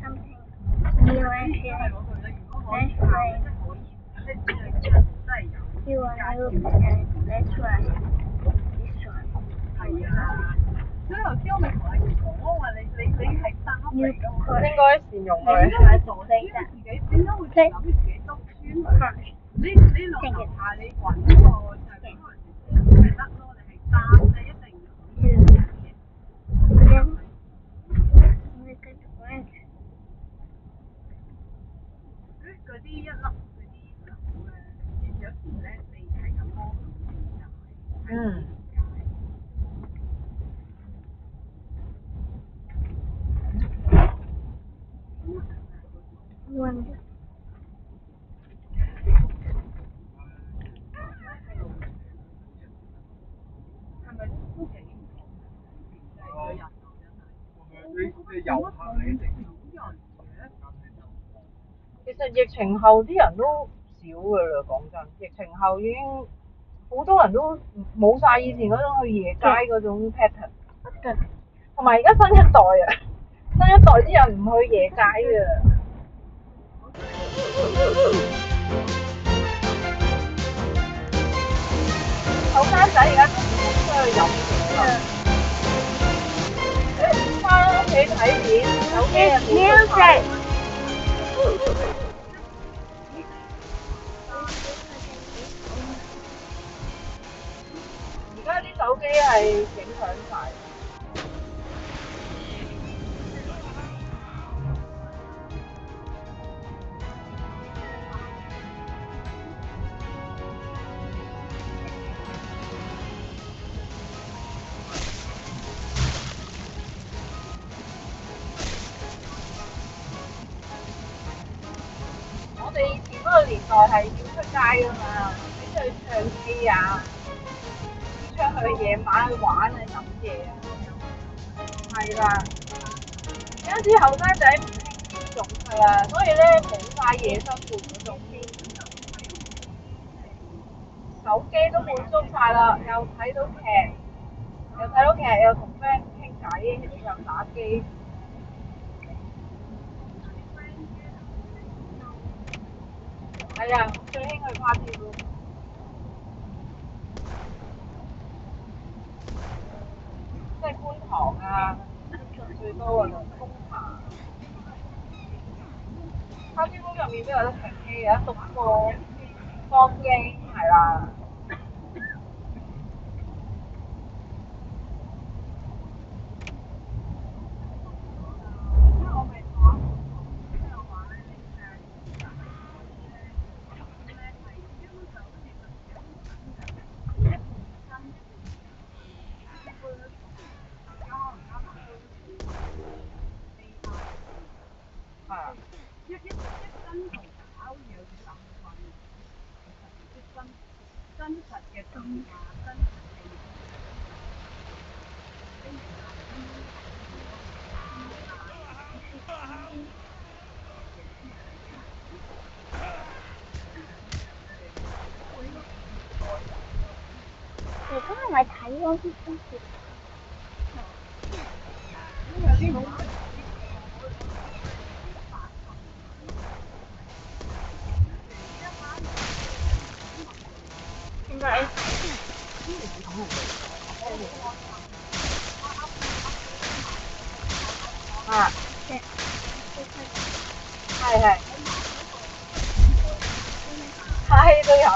You want to let's play. You want to look at let's try this one. 係啊，所以頭先我咪同阿爺講話，你係三嚟㗎嘛，應該善用佢。你係傻死㗎，自己點解會諗住自己篤穿佢？你落樓下你揾個就係可能係得咯，你係三你一定要。Then we could work. 嗰啲一粒嗰啲樓咧，有時咧你係咁摸就係。One. 係咪都幾唔同？個人你遊客嚟一定其實疫情後啲人都少㗎啦，講真，疫情後已經好多人都冇晒以前嗰種去夜街嗰種 pattern。同埋而家新一代啊，新一代啲人唔去夜街㗎。後生仔而家都唔出去飲嘢，翻屋企睇片，手機入面都拍。而家啲手機係影響晒。我哋以前嗰個年代係要出街㗎嘛，你出去唱 K 啊，出去夜晚去玩啊、飲嘢啊，係啦。而家啲後生仔唔興呢種㗎啦，所以咧冇晒夜生活嗰種添，手機都滿足晒啦，又睇到劇，又同 friend 傾偈，又打機。係啊，最興去 party room，即係觀塘啊，最多啊就工廈。party room 入面都有得唱 K 嘅，獨個方機係啦。真實嘅動畫，真實嘅嘢。你今日咪睇嗰啲先至。應該啊，係都有。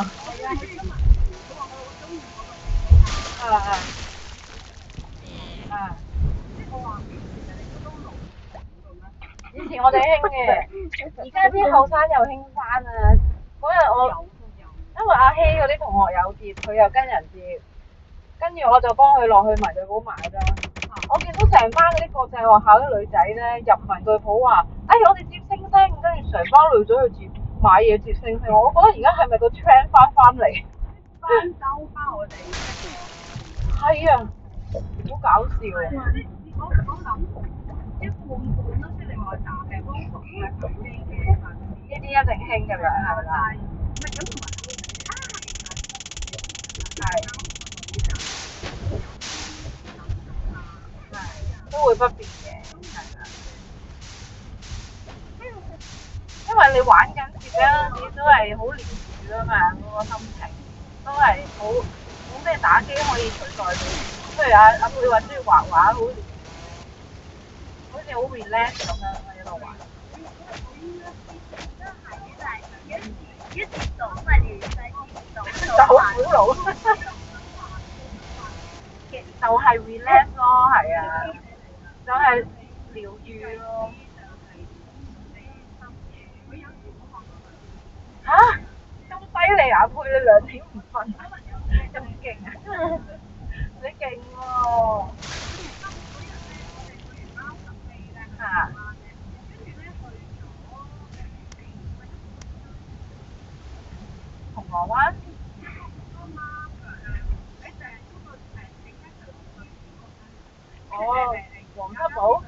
以前我哋興嘅，而家啲後生又興翻啊！嗰日因為阿希嗰啲同學有接，佢又跟人接，跟住我就幫佢落去文具鋪買啦。我見到成班嗰啲國際學校啲女仔咧入文具鋪話，我哋接星星，跟住成班女仔去接買嘢接星星。我覺得而家係咪個 trend 翻嚟？翻兜翻我哋。係啊，好搞笑啊！我諗一半半咯，即係你話打嘅嗰個係手機嘅，呢啲一定興㗎啦，係咪啦？唔係咁同埋係都會不變嘅，係啦。因為你玩緊節咧，你都係好療愈啊嘛，嗰個心情都係冇咩打機可以取代到。譬如阿佩話中意畫畫，好似好 relax 咁樣喺度玩。一直走快啲，就好苦惱，就係 relax 咯，係啊，就係療愈咯。嚇！咁犀利啊！佩你2點唔瞓，咁勁啊！你勁喎！嚇！銅鑼灣？哦，黃德寶。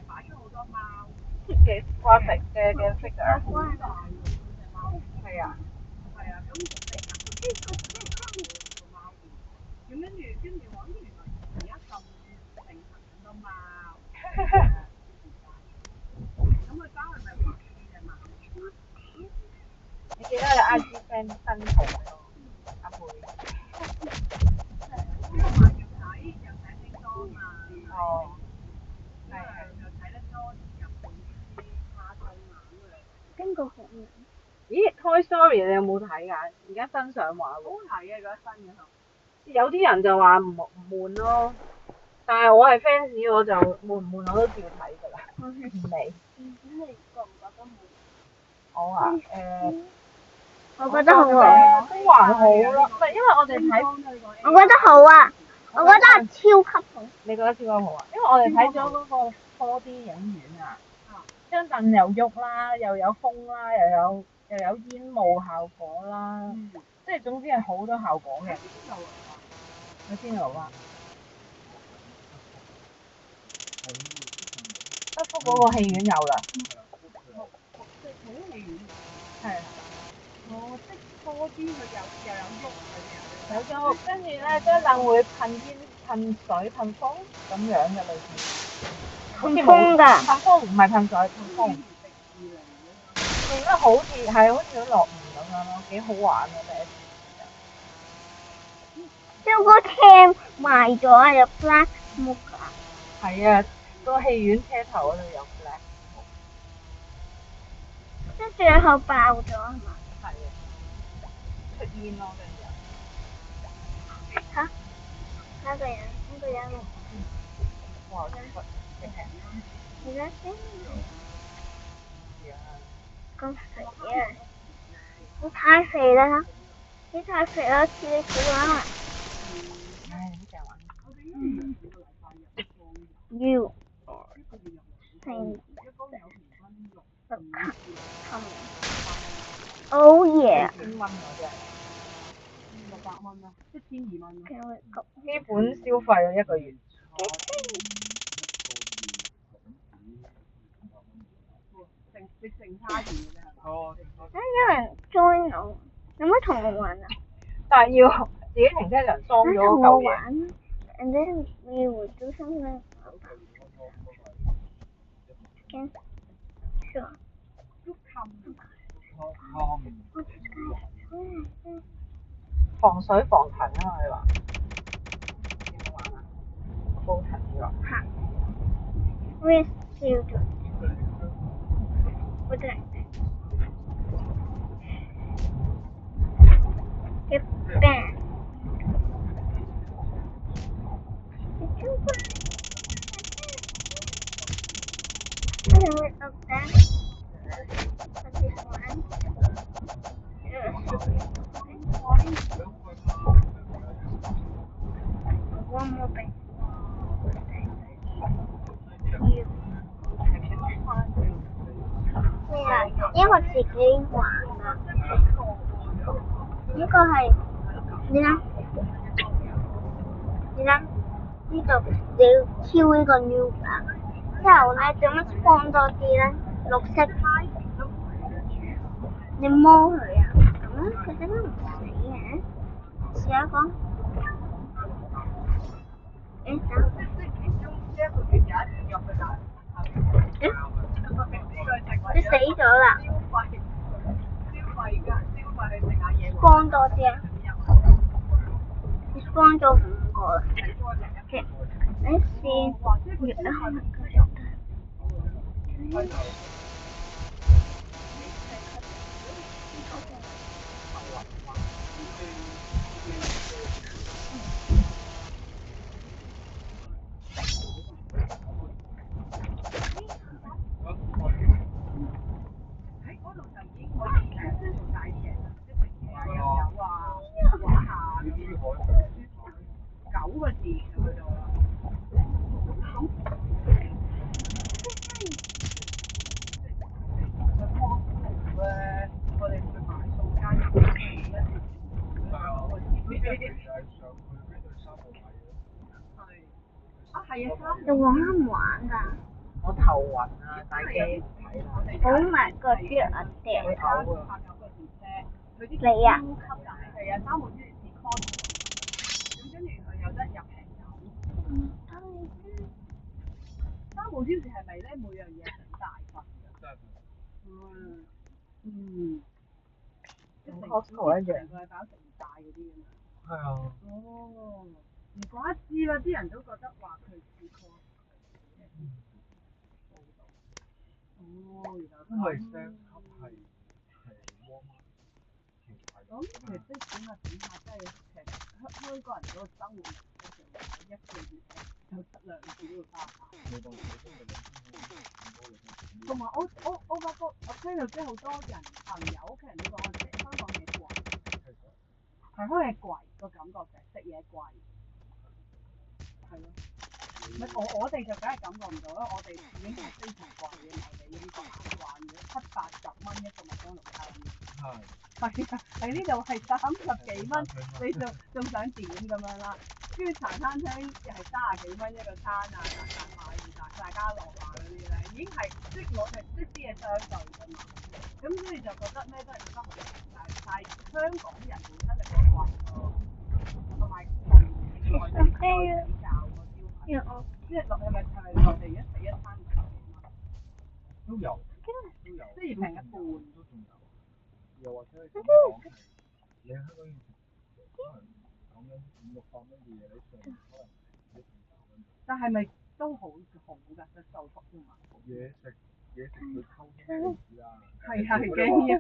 擺咗好多貓，嘅 graphic 嘅 figure。係啊。係啊，咁跟住我原來而家咁盛行咁多貓，咁佢翻去咪畫呢隻貓？你記得你 IG friend 新圖咯，阿佩。又睇叮當嘛。哦。係又睇得多日本啲卡通啊咁樣。邊個好？咦 ，Toy Story 你有冇睇㗎？而家新上畫喎。好睇啊！嗰新嘅套。有啲人就話唔悶咯，但係我係 fans，我就悶唔悶我都照睇㗎啦。未。你覺唔覺得悶？我啊，我覺得好啊。都還好咯，唔係因為我哋睇。我覺得好啊，我覺得超級好。你覺得超級好啊？因為我哋睇咗嗰個 4D 影院啊，張凳又喐啦，又有風啦，又有煙霧效果啦，即係總之係好多效果嘅。喺邊度啊？德福嗰個戲院有啦。係啊。哦，即係多啲佢又有喐佢有喐，跟住咧張凳會噴煙、噴水、噴風咁樣嘅類似。噴風㗎？噴風唔係噴水，噴風。變得好似係好似樂園咁樣咯，幾好玩啊！第一次。將個廳賣咗啊！有 black smoke 啊！係啊，個戲院車頭嗰度有 black smoke。即係最後爆咗係嘛？係啊，出煙咯，跟住。嚇？那個人。哇！真係而家先。咁肥啊！你太肥啦！你太肥啦，似你小啊！唉，好正玩。You。Oh yeah！千蚊嗰隻。600蚊啦，1200蚊啦。基本消費啊一個月。直成差完嘅啫係嘛？有人 join 我，有乜同我玩啊？但係要自己停車場裝咗嚿嘢。And then we will do something. Okay. Sure. 防水防塵啊嘛，你話點樣玩啊？煲塵呢個。嚇 ！We still do. What did I say? Get back. Did you buy? I can look up that. But this one. One more thing.咩啊？因為自己玩啊。呢個係你睇，呢度你要挑呢個 new 啊，之後咧做乜放多啲咧？綠色，你摸佢啊，咁樣佢點解唔死嘅？試下講。誒，等。幫多啲啊！你幫咗5個啦，你試越開喺嗰度就已經可以做大嘢啦，即係食嘢有啊，畫下9個字就去到啦。我哋去買餸間係啊，係啊，你玩唔玩㗎？我頭暈啊，大機唔睇啦。好埋個豬眼掉會嘔9啊！個電車，你啊？係啊，3號之前試 con，咁跟住佢有得入平酒。3號之前係咪咧？每樣嘢好大份㗎？即係Costco 一樣。成個係飽食唔晒嗰啲咁樣。係啊。哦，唔怪得知啦，啲人都覺得話佢試 con。哦，原來因為 Sam's Club 係 Walmart 咁其實即係點下，即係其實香港人嗰個生活模式就係1個月有2次都會花晒。同埋我發覺我聽到即係好多人朋友屋企人都講話香港嘢貴，係香港嘢貴個感覺就係食嘢貴，係咯。我哋就梗係感覺唔到啦，我哋已經係非常貴嘅，我哋已經慣咗70-80蚊一個麥當勞餐。係啊，喺呢度係30幾蚊，你仲想點咁樣啦？跟住茶餐廳又係30幾蚊一個餐啊，大家樂啊嗰啲咧，已經係即係我哋即係啲嘢相對㗎嘛。咁所以就覺得咩都係覺得好平，但係香港人本身就覺得貴咯，同埋同外地比較個消費，即係係咪內地食一餐200幾蚊？都有，即係平一半。都仲有。又或者你講係你喺香港要食，可能講緊500-600蚊嘅嘢，你上面可能係100-200蚊。但係咪都好㗎？即係受福㗎嘛。嘢食佢溝通嘅事啊。係幾樣。